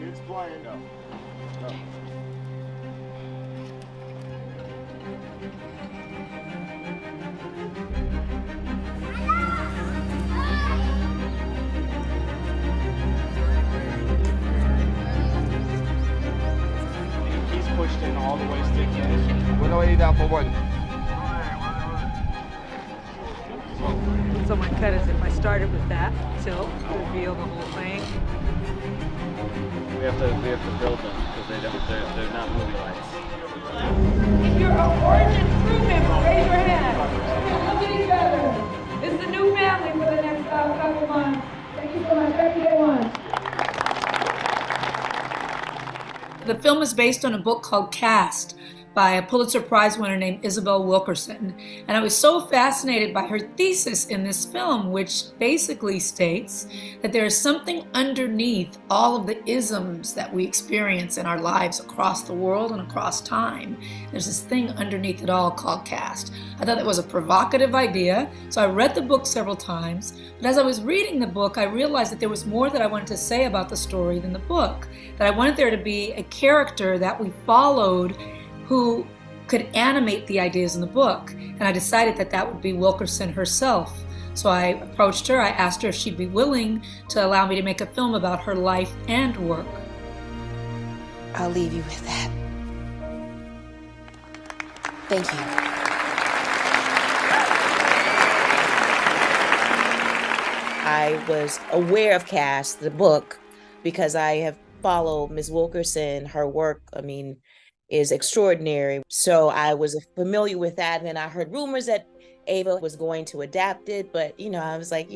Explain. No. No. He's pushed in all the way to the edge. We're going down for one. So my cut is if I started with that tilt, reveal the whole thing. We have to build them because they're not movie lights. If you're an Origin crew member, raise your hand. Look at each other. This is a new family for the next couple months. Thank you so much. Happy day one. The film is based on a book called Cast by a Pulitzer Prize winner named Isabel Wilkerson. And I was so fascinated by her thesis in this film, which basically states that there is something underneath all of the isms that we experience in our lives across the world and across time. There's this thing underneath it all called caste. I thought that was a provocative idea, so I read the book several times. But as I was reading the book, I realized that there was more that I wanted to say about the story than the book. That I wanted there to be a character that we followed who could animate the ideas in the book. And I decided that that would be Wilkerson herself. So I approached her, I asked her if she'd be willing to allow me to make a film about her life and work. I'll leave you with that. Thank you. I was aware of Cast, the book, because I have followed Ms. Wilkerson. Her work, is extraordinary. So I was familiar with that. And then I heard rumors that Ava was going to adapt it. But, I was like,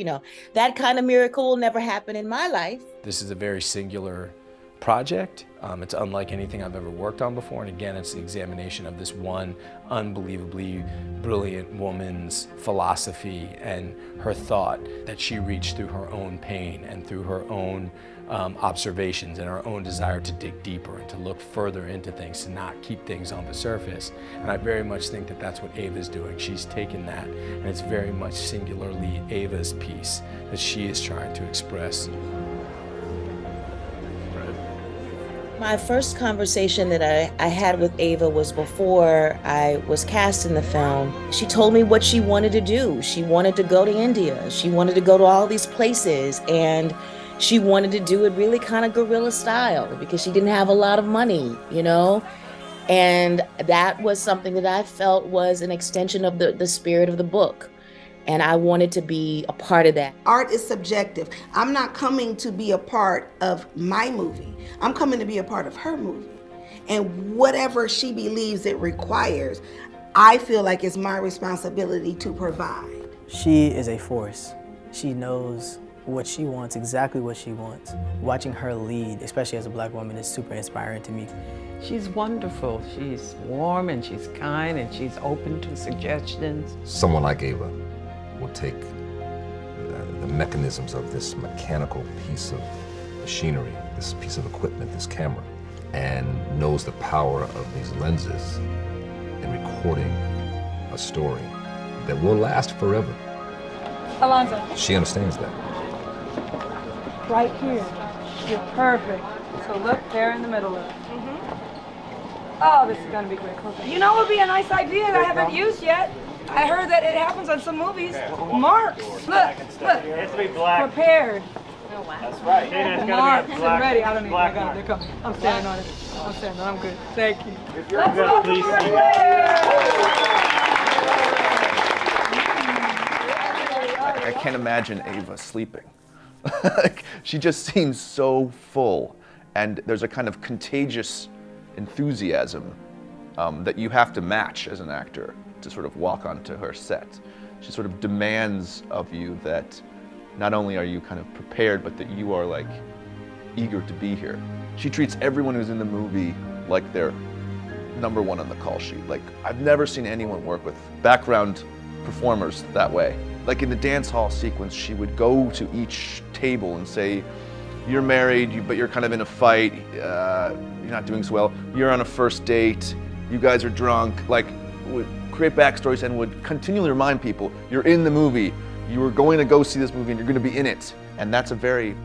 that kind of miracle will never happen in my life. This is a very singular project. It's unlike anything I've ever worked on before. And again, it's the examination of this one unbelievably brilliant woman's philosophy and her thought that she reached through her own pain and through her own observations and our own desire to dig deeper and to look further into things, to not keep things on the surface. And I very much think that that's what Ava's doing. She's taken that, and it's very much singularly Ava's piece that she is trying to express. My first conversation that I had with Ava was before I was cast in the film. She told me what she wanted to do. She wanted to go to India. She wanted to go to all these places, and she wanted to do it really kind of guerrilla style because she didn't have a lot of money, And that was something that I felt was an extension of the spirit of the book. And I wanted to be a part of that. Art is subjective. I'm not coming to be a part of my movie. I'm coming to be a part of her movie. And whatever she believes it requires, I feel like it's my responsibility to provide. She is a force. She knows what she wants, exactly what she wants. Watching her lead, especially as a Black woman, is super inspiring to me. She's wonderful. She's warm and she's kind and she's open to suggestions. Someone like Ava will take the mechanisms of this mechanical piece of machinery, this piece of equipment, this camera, and knows the power of these lenses in recording a story that will last forever. Alonzo. She understands that. Right here. You're perfect. So look there in the middle of it. Oh, this is gonna be great. You know, it would be a nice idea that I haven't used yet. I heard that it happens on some movies. Marks. Look. It has to be black. Prepared. Oh, wow. That's right. Marks and black, ready. I don't need it. I black got it. They're coming. I'm standing on it. I'm standing on it. I'm good. Thank you. If you're good, please see. I can't imagine Ava sleeping. She just seems so full, and there's a kind of contagious enthusiasm that you have to match as an actor to sort of walk onto her set. She sort of demands of you that not only are you kind of prepared, but that you are like eager to be here. She treats everyone who's in the movie like they're number one on the call sheet. Like, I've never seen anyone work with background performers that way. Like in the dance hall sequence, she would go to each table and say, you're married, but you're kind of in a fight, you're not doing so well, you're on a first date, you guys are drunk, like would create backstories and would continually remind people, you're in the movie, you were going to go see this movie and you're going to be in it. And that's a very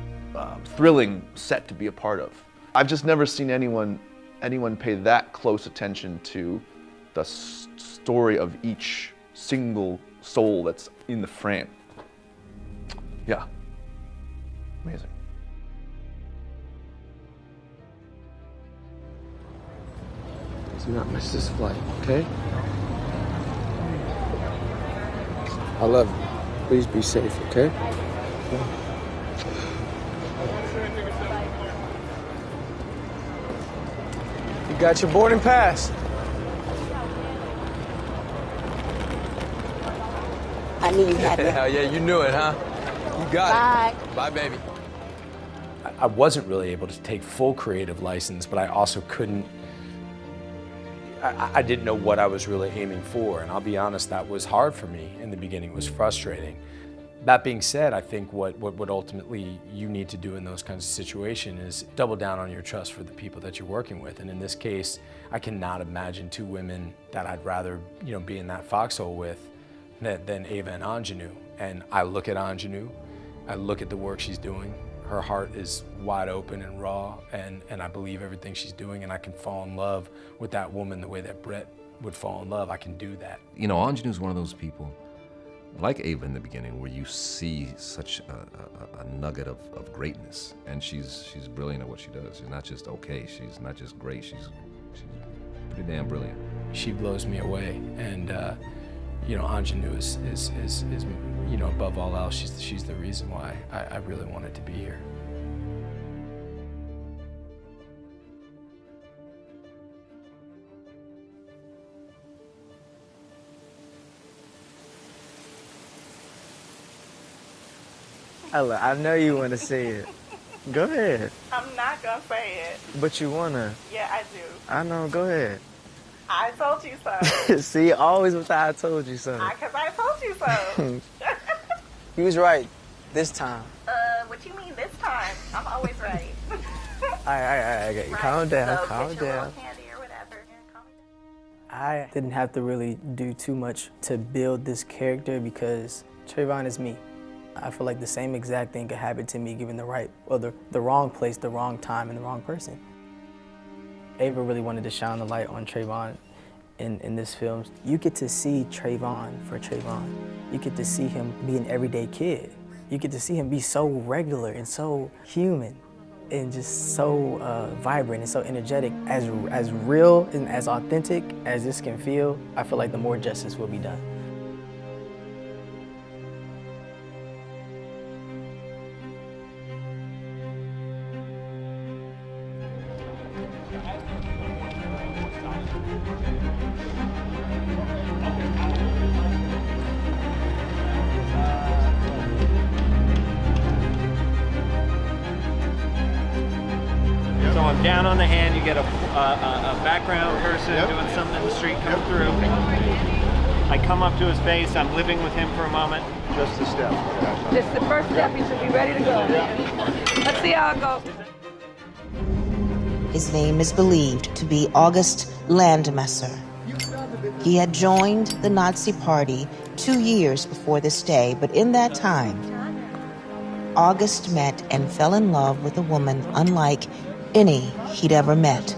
thrilling set to be a part of. I've just never seen anyone pay that close attention to the story of each single soul that's in the frame. Yeah, amazing. Do not miss this flight, okay? I love you. Please be safe, okay? You got your boarding pass. I knew you had it. Hell yeah, you knew it, huh? You got it. Bye, baby. I wasn't really able to take full creative license, but I also couldn't, I didn't know what I was really aiming for, and I'll be honest, that was hard for me in the beginning. It was frustrating. That being said, I think what ultimately you need to do in those kinds of situations is double down on your trust for the people that you're working with. And in this case, I cannot imagine two women that I'd rather, be in that foxhole with than Ava and Aunjanue. And I look at Aunjanue, I look at the work she's doing. Her heart is wide open and raw, and I believe everything she's doing, and I can fall in love with that woman the way that Brett would fall in love. I can do that. Aunjanue's one of those people, like Ava in the beginning, where you see such a nugget of greatness, and she's brilliant at what she does. She's not just okay, she's not just great, she's pretty damn brilliant. She blows me away, and Aunjanue is above all else, she's the reason why I really wanted to be here. Ella, I know you want to say it. Go ahead. I'm not gonna say it. But you wanna. Yeah, I do. I know, go ahead. I told you so. See, always with I told you so. Because I told you so. He was right this time. What you mean this time? I'm always right. All right. Right. Calm down, So calm get your down. little candy or whatever. Calm down. I didn't have to really do too much to build this character because Trayvon is me. I feel like the same exact thing could happen to me given the wrong place, the wrong time, and the wrong person. Ava really wanted to shine the light on Trayvon in this film. You get to see Trayvon for Trayvon. You get to see him be an everyday kid. You get to see him be so regular and so human and just so vibrant and so energetic. As real and as authentic as this can feel, I feel like the more justice will be done. So I'm down on the hand, you get a background person doing something in the street come through. I come up to his face, I'm living with him for a moment. Just a step. Just the first step, you should be ready to go. Let's see how it goes. His name is believed to be August Landmesser. He had joined the Nazi Party 2 years before this day, but in that time, August met and fell in love with a woman unlike any he'd ever met.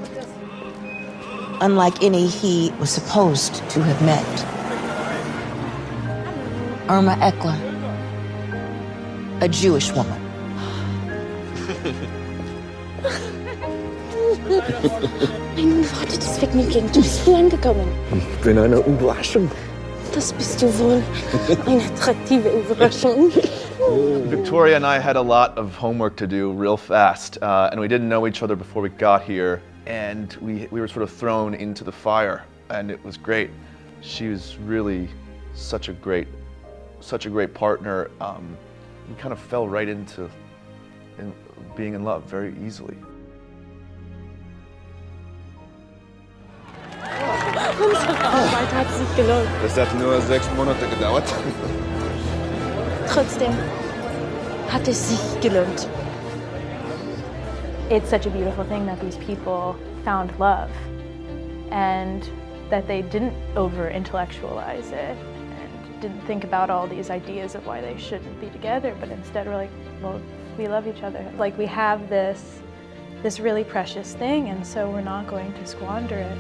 Unlike any he was supposed to have met. Irma Eckler, a Jewish woman. Mein unerwartetes Vergnügen. Du bist früh angekommen. Ich bin eine Überraschung. Das bist du wohl. Eine attraktive Überraschung. Victoria and I had a lot of homework to do real fast, and we didn't know each other before we got here, and we were sort of thrown into the fire, and it was great. She was really such a great partner. We kind of fell right into being in love very easily. Unsere Arbeit hat sich gelohnt. Das hat nur 6 Monate gedauert. Trotzdem hat es sich gelohnt. It's such a beautiful thing that these people found love and that they didn't over-intellectualize it and didn't think about all these ideas of why they shouldn't be together, but instead were like, well, we love each other. Like we have this this really precious thing, and so we're not going to squander it.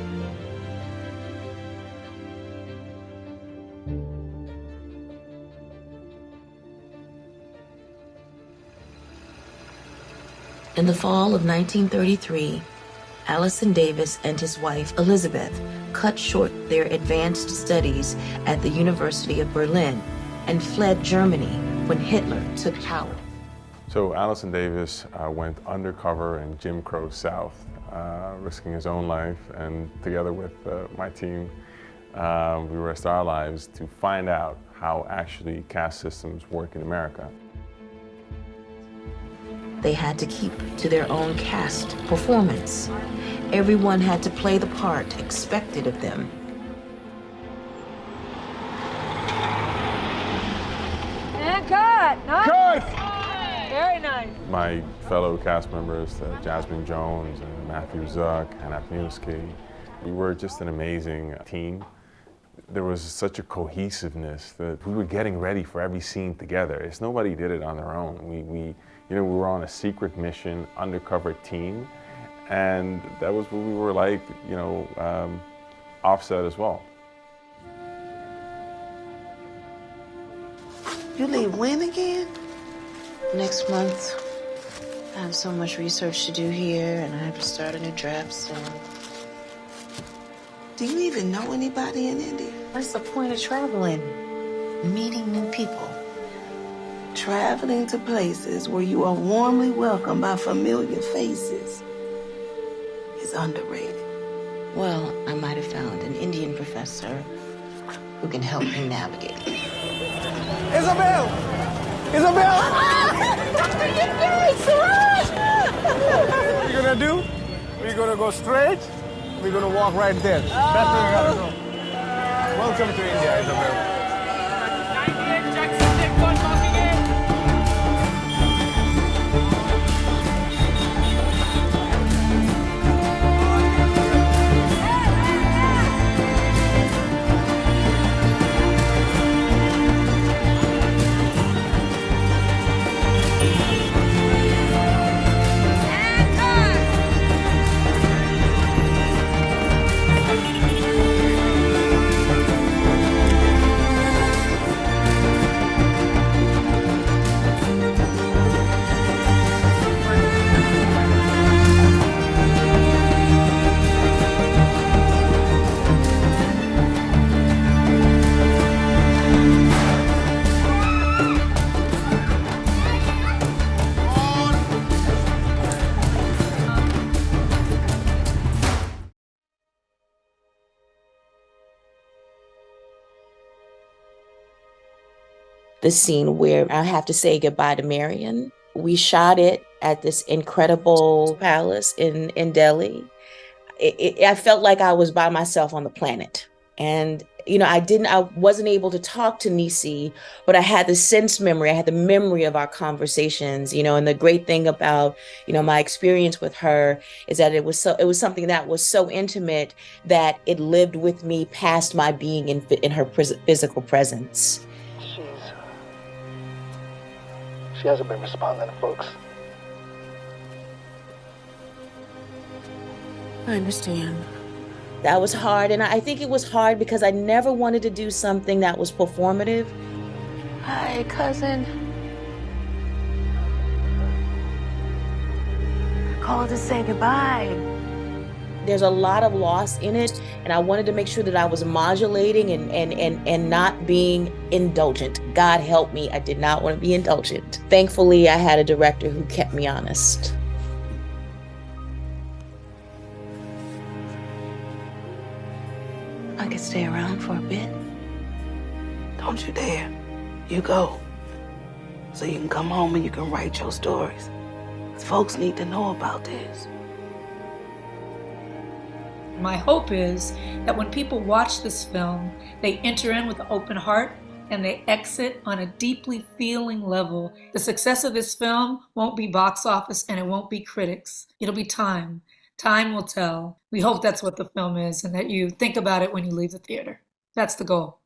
In the fall of 1933, Allison Davis and his wife, Elizabeth, cut short their advanced studies at the University of Berlin and fled Germany when Hitler took power. So Allison Davis went undercover in Jim Crow South, risking his own life, and together with my team, we risked our lives to find out how actually caste systems work in America. They had to keep to their own caste performance. Everyone had to play the part expected of them. And cut! Nice. Cut! Very nice. My fellow cast members, Jasmine Jones and Matthew Zuck, Hannah Niewski, we were just an amazing team. There was such a cohesiveness that we were getting ready for every scene together. It's nobody did it on their own. We were on a secret mission, undercover team, and that was what we were like, offset as well. You leave when again? Next month. I have so much research to do here, and I have to start a new draft soon. Do you even know anybody in India? What's the point of traveling? Meeting new people. Traveling to places where you are warmly welcomed by familiar faces is underrated. Well, I might have found an Indian professor who can help me navigate. Isabel! Isabel! What are you doing, Suraj? What are you gonna do? We're gonna go straight. We're gonna walk right there. That's where we gotta go. Welcome to India, Isabel. The scene where I have to say goodbye to Marion. We shot it at this incredible palace in Delhi. I felt like I was by myself on the planet. And, I wasn't able to talk to Niecy, but I had the sense memory. I had the memory of our conversations, and the great thing about, my experience with her is that it was something that was so intimate that it lived with me past my being in her physical presence. She hasn't been responding to folks. I understand. That was hard, and I think it was hard because I never wanted to do something that was performative. Hi, cousin. I called to say goodbye. There's a lot of loss in it, and I wanted to make sure that I was modulating and not being indulgent. God help me, I did not want to be indulgent. Thankfully, I had a director who kept me honest. I could stay around for a bit. Don't you dare. You go. So you can come home and you can write your stories. 'Cause folks need to know about this. My hope is that when people watch this film, they enter in with an open heart and they exit on a deeply feeling level. The success of this film won't be box office and it won't be critics. It'll be time. Time will tell. We hope that's what the film is and that you think about it when you leave the theater. That's the goal.